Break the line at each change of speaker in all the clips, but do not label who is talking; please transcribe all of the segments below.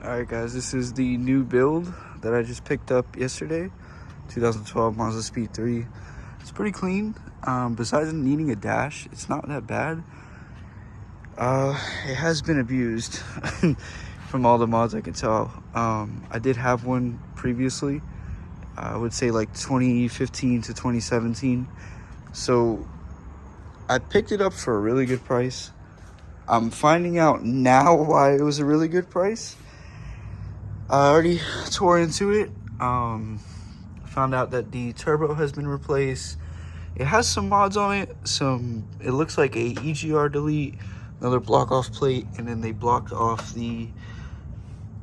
Alright guys, this is the new build that I just picked up yesterday. 2012 Mazda Speed 3. It's pretty clean. Besides needing a dash, it's not that bad. It has been abused from all the mods I can tell. I did have one previously. I would say like 2015 to 2017. So I picked it up for a really good price. I'm finding out now why it was a really good price. I already tore into it. Found out that the turbo has been replaced. It has some mods on it. It looks like a EGR delete, another block off plate, and then they blocked off the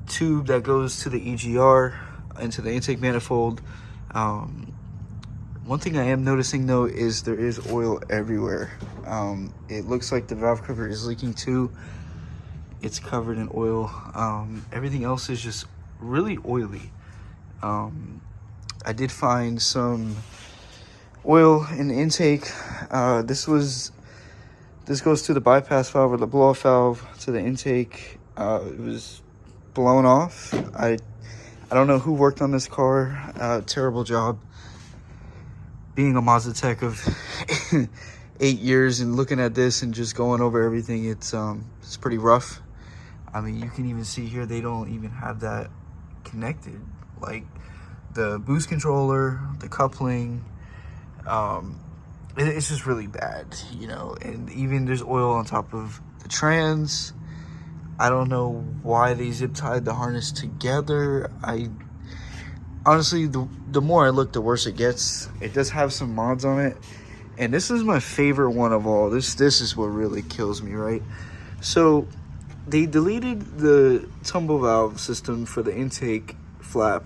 tube that goes to the EGR into the intake manifold. One thing I am noticing though is there is oil everywhere. It looks like the valve cover is leaking too. It's covered in oil. Everything else is just really oily. I did find some oil in the intake. This goes to the bypass valve or the blow-off valve to the intake. It was blown off. I don't know who worked on this car. Terrible job. Being a Mazda tech of 8 years and looking at this and just going over everything, it's pretty rough. I mean, you can even see here they don't even have that connected. Like the boost controller, the coupling, it's just really bad, you know. And even there's oil on top of the trans. I don't know why they zip tied the harness together. Honestly, the more I look, the worse it gets. It does have some mods on it, and this is my favorite one of all. This is what really kills me, right? So they deleted the tumble valve system for the intake flap,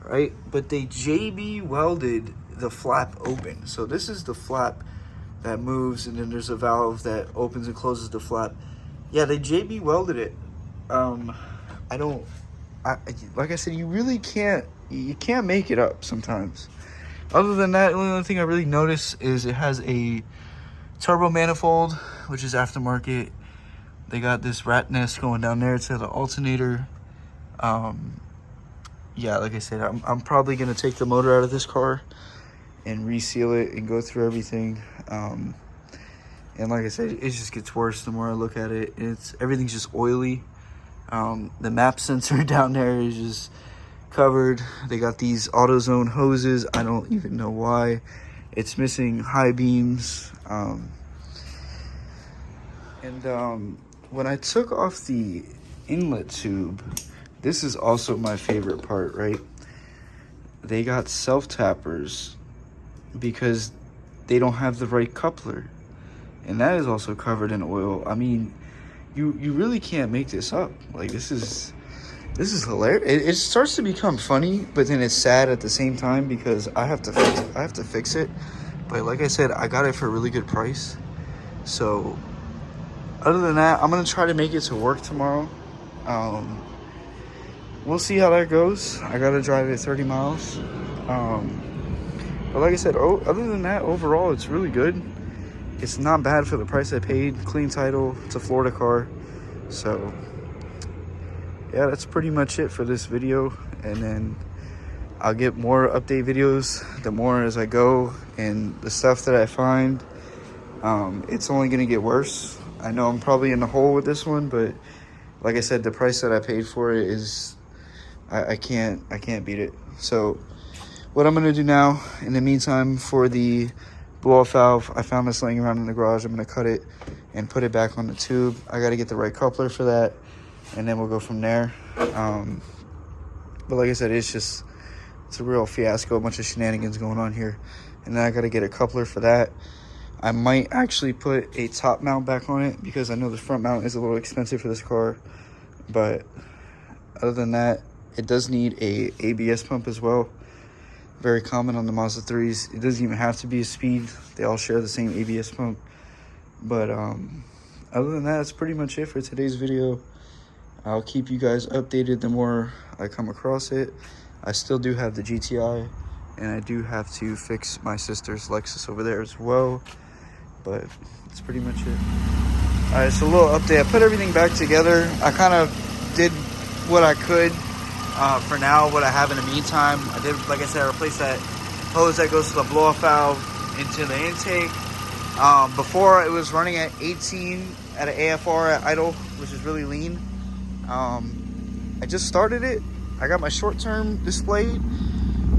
right? But they JB welded the flap open. So this is the flap that moves, and then there's a valve that opens and closes the flap. Yeah, they JB welded it. Like I said, you can't make it up sometimes. Other than that, the only thing I really notice is it has a turbo manifold, which is aftermarket. They got this rat nest going down there to the alternator. Yeah, like I said, I'm probably gonna take the motor out of this car and reseal it and go through everything. And like I said, it just gets worse the more I look at it. Everything's just oily. The map sensor down there is just covered. They got these AutoZone hoses. I don't even know why. It's missing high beams. When I took off the inlet tube, this is also my favorite part, right? They got self-tappers because they don't have the right coupler. And that is also covered in oil. I mean, you really can't make this up. Like, this is hilarious. It starts to become funny, but then it's sad at the same time because I have to fix it. But like I said, I got it for a really good price. So other than that, I'm gonna try to make it to work tomorrow. We'll see how that goes. I gotta drive it 30 miles. But like I said, other than that, overall, it's really good. It's not bad for the price I paid. Clean title. It's a Florida car. So yeah, that's pretty much it for this video. And then I'll get more update videos the more as I go. And the stuff that I find, it's only gonna get worse. I know I'm probably in the hole with this one, but like I said, the price that I paid for it is, I can't beat it. So what I'm gonna do now, in the meantime, for the blow-off valve, I found this laying around in the garage. I'm gonna cut it and put it back on the tube. I gotta get the right coupler for that, and then we'll go from there. But like I said, it's a real fiasco, a bunch of shenanigans going on here. And then I gotta get a coupler for that. I might actually put a top mount back on it because I know the front mount is a little expensive for this car. But other than that, it does need a ABS pump as well. Very common on the Mazda 3s. It doesn't even have to be a speed. They all share the same ABS pump. But other than that, that's pretty much it for today's video. I'll keep you guys updated the more I come across it. I still do have the GTI, and I do have to fix my sister's Lexus over there as well. But that's pretty much it. All right, so a little update. I put everything back together. I kind of did what I could for now, what I have in the meantime. I did, like I said, I replaced that hose that goes to the blow-off valve into the intake. Before it was running at 18 at an AFR at idle, which is really lean. I just started it. I got my short-term displayed.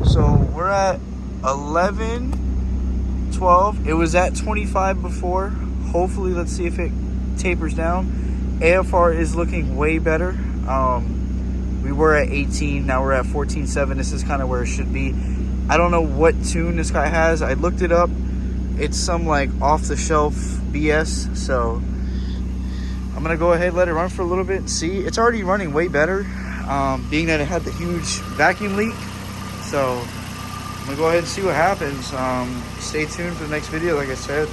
So we're at 11, 12. It was at 25 before. Hopefully, let's see if it tapers down. AFR is looking way better. We were at 18, now we're at 14.7. This is kind of where it should be. I don't know what tune this guy has. I looked it up. It's some like off-the-shelf BS. So I'm gonna go ahead, let it run for a little bit and see. It's already running way better, being that it had the huge vacuum leak. So I'm gonna go ahead and see what happens. Stay tuned for the next video, like I said.